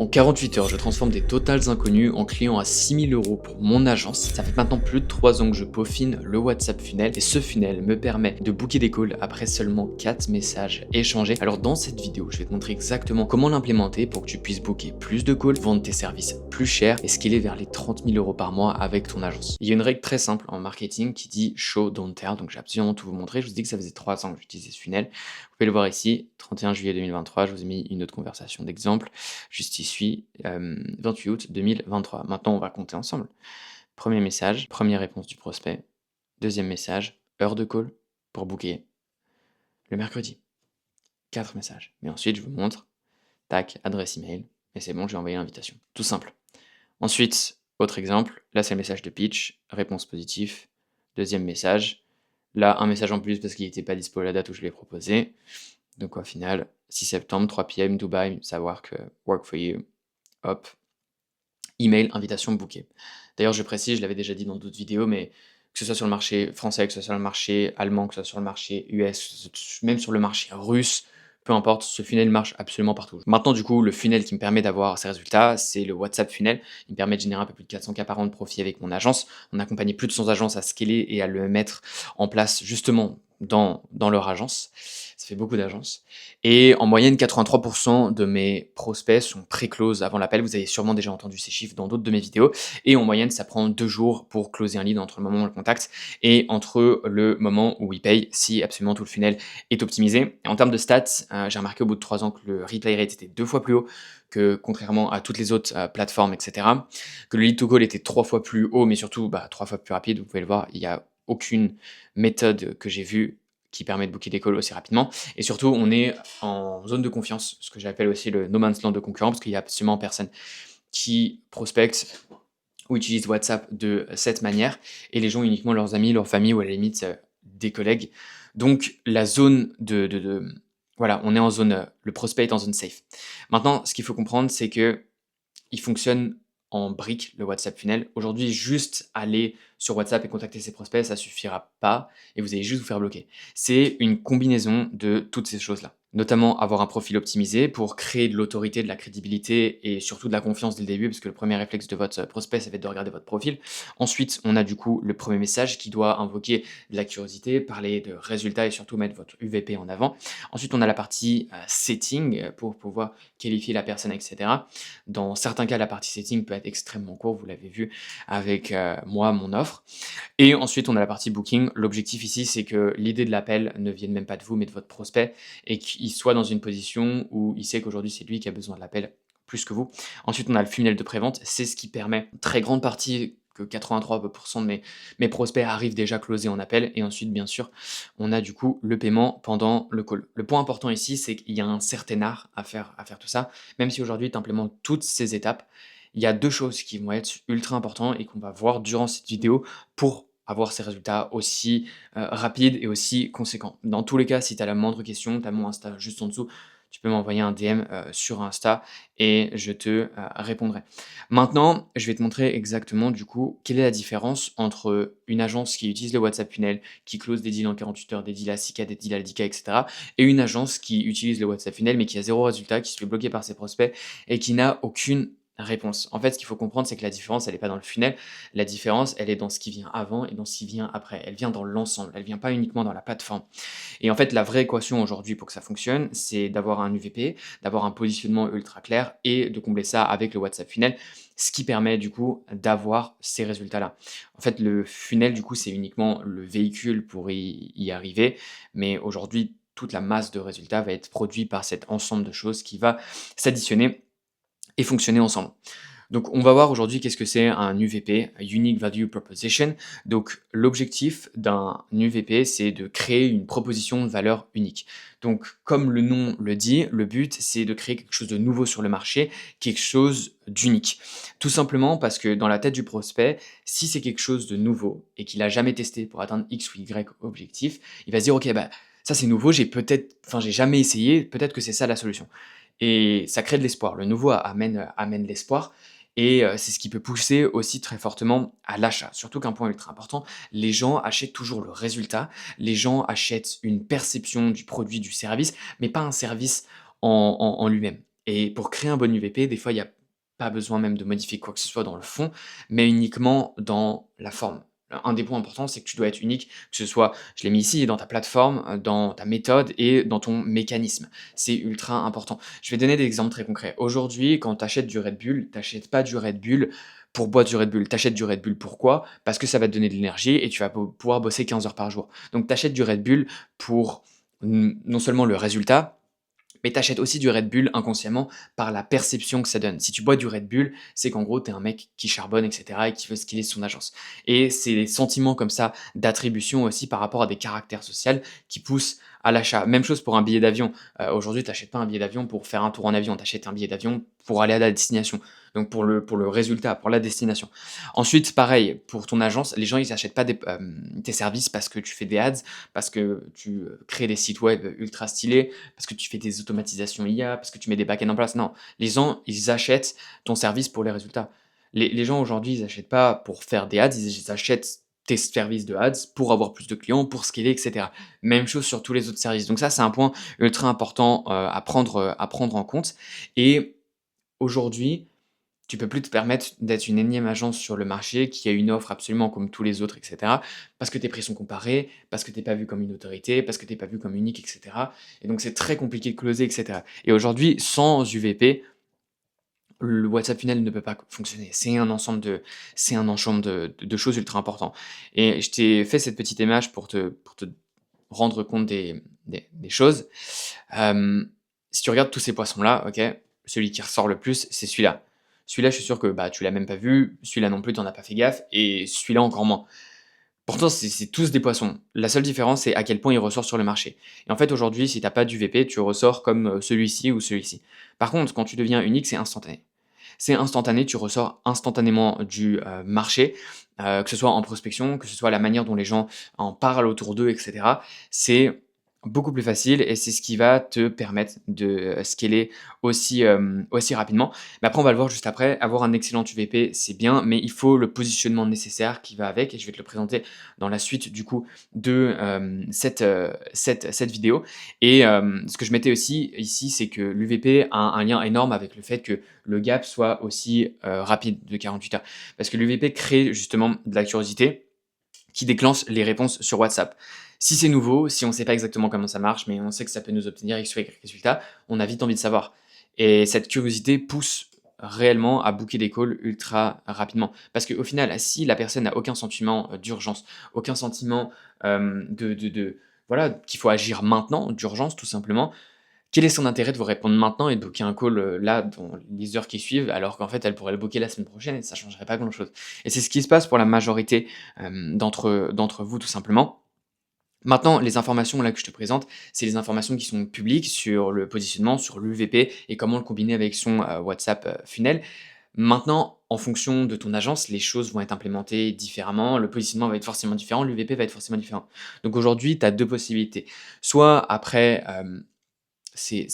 En 48 heures, je transforme des totals inconnus en clients à 6 000 € pour mon agence. Ça fait maintenant plus de 3 ans que je peaufine le WhatsApp Funnel et ce funnel me permet de booker des calls après seulement 4 messages échangés. Alors dans cette vidéo, je vais te montrer exactement comment l'implémenter pour que tu puisses booker plus de calls, vendre tes services plus cher et scaler vers les 30 000 € par mois avec ton agence. Il y a une règle très simple en marketing qui dit show, don't tell, donc j'ai absolument tout vous montrer. Je vous dis que ça faisait 3 ans que j'utilisais ce funnel. Vous pouvez le voir ici, 31 juillet 2023, je vous ai mis une autre conversation d'exemple. Juste ici, 28 août 2023. Maintenant, on va compter ensemble. Premier message, première réponse du prospect. Deuxième message, heure de call pour booker le mercredi. 4 messages. Mais ensuite, je vous montre, tac, adresse email, et c'est bon, j'ai envoyé l'invitation. Tout simple. Ensuite, autre exemple, là c'est le message de pitch, réponse positive. Deuxième message, là un message en plus parce qu'il n'était pas dispo à la date où je l'ai proposé. Donc au final, 6 septembre, 3 p.m, Dubai, savoir que work for you. Hop, email, invitation bookée. D'ailleurs, je précise, je l'avais déjà dit dans d'autres vidéos, mais que ce soit sur le marché français, que ce soit sur le marché allemand, que ce soit sur le marché US, même sur le marché russe, peu importe, ce funnel marche absolument partout. Maintenant, du coup, le funnel qui me permet d'avoir ces résultats, c'est le WhatsApp funnel. Il me permet de générer un peu plus de 400K par an de profit avec mon agence. On a accompagné plus de 100 agences à scaler et à le mettre en place justement dans leur agence. Ça fait beaucoup d'agences. Et en moyenne, 83% de mes prospects sont pré-close avant l'appel. Vous avez sûrement déjà entendu ces chiffres dans d'autres de mes vidéos. Et en moyenne, ça prend 2 jours pour closer un lead entre le moment où on le contacte et entre le moment où il paye, si absolument tout le funnel est optimisé. Et en termes de stats, j'ai remarqué au bout de 3 ans que le replay rate était 2 fois plus haut que contrairement à toutes les autres plateformes, etc. Que le lead to call était 3 fois plus haut, mais surtout 3 fois plus rapide. Vous pouvez le voir, il n'y a aucune méthode que j'ai vue qui permet de booker des calls aussi rapidement. Et surtout, on est en zone de confiance, ce que j'appelle aussi le no man's land de concurrent, parce qu'il n'y a absolument personne qui prospecte ou utilise WhatsApp de cette manière, et les gens uniquement leurs amis, leur famille, ou à la limite des collègues. Donc la zone voilà, on est en zone, le prospect est en zone safe. Maintenant, ce qu'il faut comprendre, c'est que il fonctionne en briques, le WhatsApp Funnel. Aujourd'hui, juste aller sur WhatsApp et contacter ses prospects, ça suffira pas et vous allez juste vous faire bloquer. C'est une combinaison de toutes ces choses-là. Notamment avoir un profil optimisé pour créer de l'autorité, de la crédibilité et surtout de la confiance dès le début, parce que le premier réflexe de votre prospect, ça va être de regarder votre profil. Ensuite, on a du coup le premier message qui doit invoquer de la curiosité, parler de résultats et surtout mettre votre UVP en avant. Ensuite, on a la partie setting pour pouvoir qualifier la personne, etc. Dans certains cas, la partie setting peut être extrêmement courte, vous l'avez vu avec moi, mon offre. Et ensuite, on a la partie booking. L'objectif ici, c'est que l'idée de l'appel ne vienne même pas de vous, mais de votre prospect, et qu'il soit dans une position où il sait qu'aujourd'hui, c'est lui qui a besoin de l'appel plus que vous. Ensuite, on a le funnel de prévente. C'est ce qui permet, très grande partie, que 83% de mes prospects arrivent déjà closés en appel. Et ensuite, bien sûr, on a du coup le paiement pendant le call. Le point important ici, c'est qu'il y a un certain art à faire tout ça. Même si aujourd'hui, tu implémentes toutes ces étapes, il y a 2 choses qui vont être ultra importantes et qu'on va voir durant cette vidéo pour avoir ces résultats aussi rapides et aussi conséquents. Dans tous les cas, si tu as la moindre question, tu as mon Insta juste en dessous, tu peux m'envoyer un DM sur Insta et je te répondrai. Maintenant, je vais te montrer exactement du coup quelle est la différence entre une agence qui utilise le WhatsApp Funnel, qui close des deals en 48 heures, des deals à 6K, des deals à 10K, etc. et une agence qui utilise le WhatsApp Funnel mais qui a 0 résultat, qui se fait bloquer par ses prospects et qui n'a aucune réponse. En fait, ce qu'il faut comprendre, c'est que la différence, elle est pas dans le funnel. La différence, elle est dans ce qui vient avant et dans ce qui vient après. Elle vient dans l'ensemble. Elle vient pas uniquement dans la plateforme. Et en fait, la vraie équation aujourd'hui pour que ça fonctionne, c'est d'avoir un UVP, d'avoir un positionnement ultra clair et de combler ça avec le WhatsApp Funnel, ce qui permet du coup d'avoir ces résultats-là. En fait, le funnel, du coup, c'est uniquement le véhicule pour y arriver. Mais aujourd'hui, toute la masse de résultats va être produite par cet ensemble de choses qui va s'additionner et fonctionner ensemble. Donc on va voir aujourd'hui qu'est-ce que c'est un UVP, Unique Value Proposition. Donc l'objectif d'un UVP, c'est de créer une proposition de valeur unique. Donc comme le nom le dit, le but c'est de créer quelque chose de nouveau sur le marché, quelque chose d'unique. Tout simplement parce que dans la tête du prospect, si c'est quelque chose de nouveau et qu'il a jamais testé pour atteindre X ou Y objectif, il va se dire ok ça c'est nouveau, j'ai jamais essayé, peut-être que c'est ça la solution. Et ça crée de l'espoir. Le nouveau amène l'espoir et c'est ce qui peut pousser aussi très fortement à l'achat. Surtout qu'un point ultra important, les gens achètent toujours le résultat, les gens achètent une perception du produit, du service, mais pas un service en lui-même. Et pour créer un bon UVP, des fois, il y a pas besoin même de modifier quoi que ce soit dans le fond, mais uniquement dans la forme. Un des points importants, c'est que tu dois être unique, que ce soit, je l'ai mis ici, dans ta plateforme, dans ta méthode et dans ton mécanisme. C'est ultra important. Je vais donner des exemples très concrets. Aujourd'hui, quand tu achètes du Red Bull, tu achètes pas du Red Bull pour boire du Red Bull. Tu achètes du Red Bull pourquoi? Parce que ça va te donner de l'énergie et tu vas pouvoir bosser 15 heures par jour. Donc tu achètes du Red Bull pour non seulement le résultat, mais t'achètes aussi du Red Bull inconsciemment par la perception que ça donne. Si tu bois du Red Bull, c'est qu'en gros, tu es un mec qui charbonne, etc., et qui veut scaler son agence. Et c'est des sentiments comme ça d'attribution aussi par rapport à des caractères sociaux qui poussent à l'achat. Même chose pour un billet d'avion. Aujourd'hui, tu n'achètes pas un billet d'avion pour faire un tour en avion, tu achètes un billet d'avion pour aller à la destination. Donc pour le résultat, pour la destination. Ensuite, pareil, pour ton agence, les gens, ils n'achètent pas tes services parce que tu fais des ads, parce que tu crées des sites web ultra stylés, parce que tu fais des automatisations IA, parce que tu mets des backends en place. Non, les gens, ils achètent ton service pour les résultats. Les gens aujourd'hui, ils n'achètent pas pour faire des ads, ils achètent tes services de ads pour avoir plus de clients, pour scaler, etc. Même chose sur tous les autres services. Donc ça, c'est un point ultra important à prendre en compte. Et aujourd'hui, tu peux plus te permettre d'être une énième agence sur le marché qui a une offre absolument comme tous les autres, et cetera. Parce que tes prix sont comparés, parce que tu es pas vu comme une autorité, parce que tu es pas vu comme unique, et cetera. Et donc c'est très compliqué de closer, et cetera. Et aujourd'hui, sans UVP, le WhatsApp Funnel ne peut pas fonctionner. C'est un ensemble de choses ultra importants. Et je t'ai fait cette petite image pour te rendre compte des choses. Si tu regardes tous ces poissons-là, ok, celui qui ressort le plus, c'est celui-là. Celui-là, je suis sûr que bah, tu l'as même pas vu, celui-là non plus, tu n'en as pas fait gaffe, et celui-là encore moins. Pourtant, c'est tous des poissons. La seule différence, c'est à quel point ils ressortent sur le marché. Et en fait, aujourd'hui, si tu n'as pas d'UVP, tu ressors comme celui-ci ou celui-ci. Par contre, quand tu deviens unique, c'est instantané. C'est instantané, tu ressors instantanément du marché, que ce soit en prospection, que ce soit la manière dont les gens en parlent autour d'eux, etc. C'est beaucoup plus facile et c'est ce qui va te permettre de scaler aussi rapidement. Mais après, on va le voir juste après. Avoir un excellent UVP, c'est bien, mais il faut le positionnement nécessaire qui va avec et je vais te le présenter dans la suite du coup de cette vidéo. Et ce que je mettais aussi ici, c'est que l'UVP a un lien énorme avec le fait que le gap soit aussi rapide de 48 heures. Parce que l'UVP crée justement de la curiosité qui déclenche les réponses sur WhatsApp. Si c'est nouveau, si on ne sait pas exactement comment ça marche, mais on sait que ça peut nous obtenir X ou Y résultats, on a vite envie de savoir. Et cette curiosité pousse réellement à booker des calls ultra rapidement. Parce qu'au final, si la personne n'a aucun sentiment d'urgence, aucun sentiment voilà, qu'il faut agir maintenant, d'urgence tout simplement, quel est son intérêt de vous répondre maintenant et de booker un call là dans les heures qui suivent alors qu'en fait elle pourrait le booker la semaine prochaine et ça changerait pas grand chose. Et c'est ce qui se passe pour la majorité d'entre vous tout simplement. Maintenant, les informations là que je te présente, c'est les informations qui sont publiques sur le positionnement, sur l'UVP et comment le combiner avec son WhatsApp Funnel. Maintenant, en fonction de ton agence, les choses vont être implémentées différemment, le positionnement va être forcément différent, l'UVP va être forcément différent. Donc aujourd'hui, tu as deux possibilités. Soit après c'est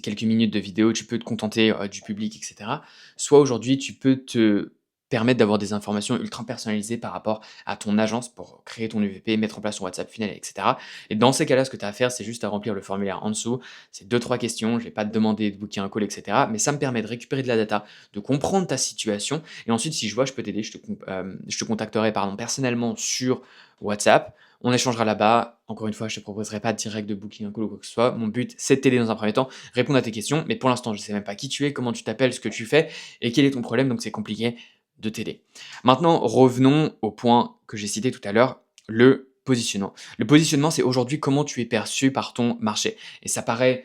quelques minutes de vidéo, tu peux te contenter du public, etc. Soit aujourd'hui, tu peux te permettre d'avoir des informations ultra personnalisées par rapport à ton agence pour créer ton UVP, mettre en place ton WhatsApp Funnel, etc. Et dans ces cas-là, ce que tu as à faire, c'est juste à remplir le formulaire en dessous. C'est deux trois questions, je ne vais pas te demander de booker un call, etc. Mais ça me permet de récupérer de la data, de comprendre ta situation. Et ensuite, si je vois, je peux t'aider, je te contacterai personnellement sur WhatsApp. On échangera là-bas. Encore une fois, je ne te proposerai pas direct de booking un call ou quoi que ce soit. Mon but, c'est de t'aider dans un premier temps, répondre à tes questions. Mais pour l'instant, je ne sais même pas qui tu es, comment tu t'appelles, ce que tu fais et quel est ton problème. Donc, c'est compliqué de t'aider. Maintenant, revenons au point que j'ai cité tout à l'heure, le positionnement. Le positionnement, c'est aujourd'hui comment tu es perçu par ton marché. Et ça paraît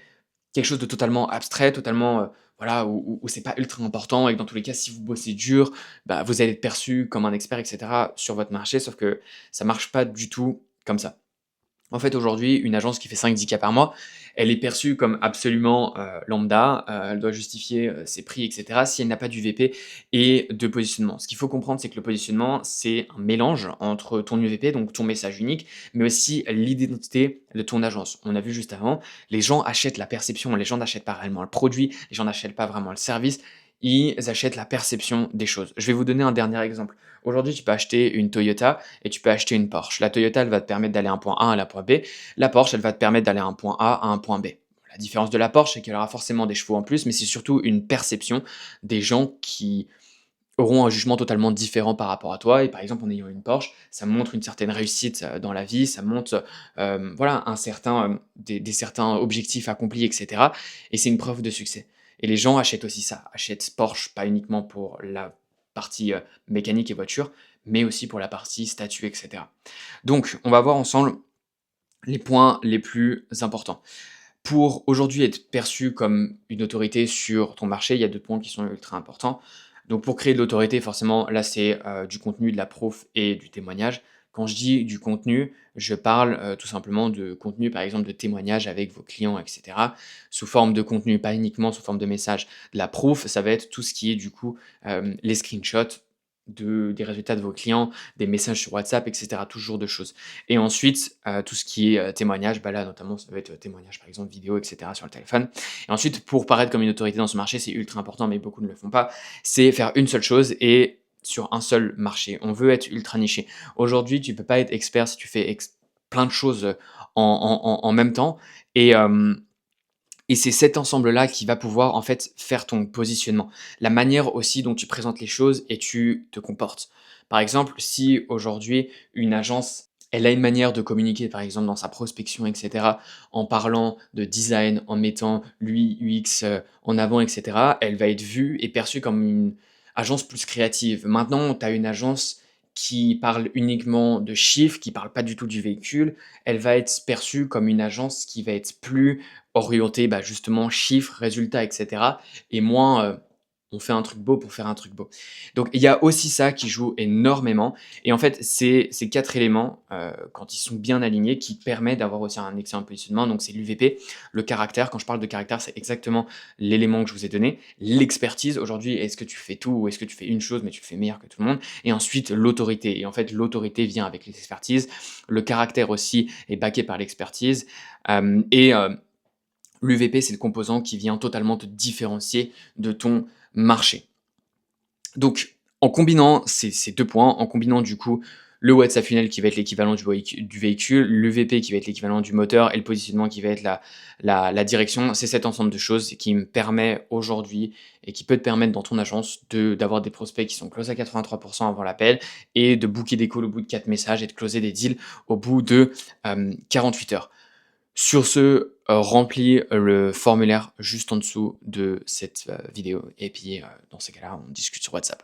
quelque chose de totalement abstrait, totalement voilà, où c'est pas ultra important et que dans tous les cas, si vous bossez dur, bah, vous allez être perçu comme un expert, etc. sur votre marché, sauf que ça marche pas du tout comme ça. En fait, aujourd'hui, une agence qui fait 5-10 cas par mois, elle est perçue comme absolument lambda, elle doit justifier ses prix, etc. si elle n'a pas d'UVP et de positionnement. Ce qu'il faut comprendre, c'est que le positionnement, c'est un mélange entre ton UVP, donc ton message unique, mais aussi l'identité de ton agence. On a vu juste avant, les gens achètent la perception, les gens n'achètent pas réellement le produit, les gens n'achètent pas vraiment le service, ils achètent la perception des choses. Je vais vous donner un dernier exemple. Aujourd'hui, tu peux acheter une Toyota et tu peux acheter une Porsche. La Toyota, elle va te permettre d'aller à un point A à un point B. La Porsche, elle va te permettre d'aller à un point A à un point B. La différence de la Porsche, c'est qu'elle aura forcément des chevaux en plus, mais c'est surtout une perception des gens qui auront un jugement totalement différent par rapport à toi et par exemple, en ayant une Porsche, ça montre une certaine réussite, dans la vie, ça montre, voilà, un certain, des certains objectifs accomplis et cetera et c'est une preuve de succès et les gens achètent aussi ça, achètent Porsche pas uniquement pour la partie, mécanique et voiture, mais aussi pour la partie statut et cetera. Donc on va voir ensemble les points les plus importants. Pour aujourd'hui être perçu comme une autorité sur ton marché, il y a 2 points qui sont ultra importants. Donc pour créer de l'autorité, forcément, là, c'est, du contenu, de la proof et du témoignage. Quand je dis du contenu, je parle, tout simplement de contenu, par exemple, de témoignages avec vos clients et cetera, sous forme de contenu, pas uniquement sous forme de message. De la proof, ça va être tout ce qui est du coup, les screenshots des résultats de vos clients, des messages sur WhatsApp et cetera, tout ce genre de choses. Et ensuite, tout ce qui est, témoignage, bah, là, notamment, ça va être, témoignage, par exemple, vidéo et cetera sur le téléphone. Et ensuite, pour paraître comme une autorité dans ce marché, c'est ultra important, mais beaucoup ne le font pas, c'est faire une seule chose et sur un seul marché. On veut être ultra niché. Aujourd'hui, tu peux pas être expert si tu fais plein de choses, en même temps et c'est cet ensemble-là qui va pouvoir, en fait, faire ton positionnement. La manière aussi dont tu présentes les choses et tu te comportes. Par exemple, si aujourd'hui une agence, elle a une manière de communiquer, par exemple dans sa prospection et cetera, en parlant de design, en mettant l'UI, UX, en avant et cetera, elle va être vue et perçue comme une agence plus créative. Maintenant, tu as une agence qui parle uniquement de chiffres, qui parle pas du tout du véhicule, elle va être perçue comme une agence qui va être plus orienté, bah, justement chiffres, résultats et cetera et moins, on fait un truc beau pour faire un truc beau. Donc il y a aussi ça qui joue énormément et en fait, c'est ces 4 éléments, quand ils sont bien alignés, qui permettent d'avoir aussi un excellent positionnement. Donc c'est l'UVP, le caractère. Quand je parle de caractère, c'est exactement l'élément que je vous ai donné. L'expertise, aujourd'hui, est-ce que tu fais tout ou est-ce que tu fais une chose mais tu le fais meilleur que tout le monde? Et ensuite l'autorité et en fait, l'autorité vient avec l'expertise. Le caractère aussi est backé par l'expertise, l'UVP, c'est le composant qui vient totalement te différencier de ton marché. Donc, en combinant ces 2 points, en combinant du coup le WhatsApp Funnel qui va être l'équivalent du véhicule, l'UVP qui va être l'équivalent du moteur et le positionnement qui va être la direction, c'est cet ensemble de choses qui me permet aujourd'hui et qui peut te permettre dans ton agence d'avoir des prospects qui sont close à 83% avant l'appel et de booker des calls au bout de 4 messages et de closer des deals au bout de 48 heures. Sur ce, remplis le formulaire juste en dessous de cette, vidéo et puis, dans ces cas-là, on discute sur WhatsApp.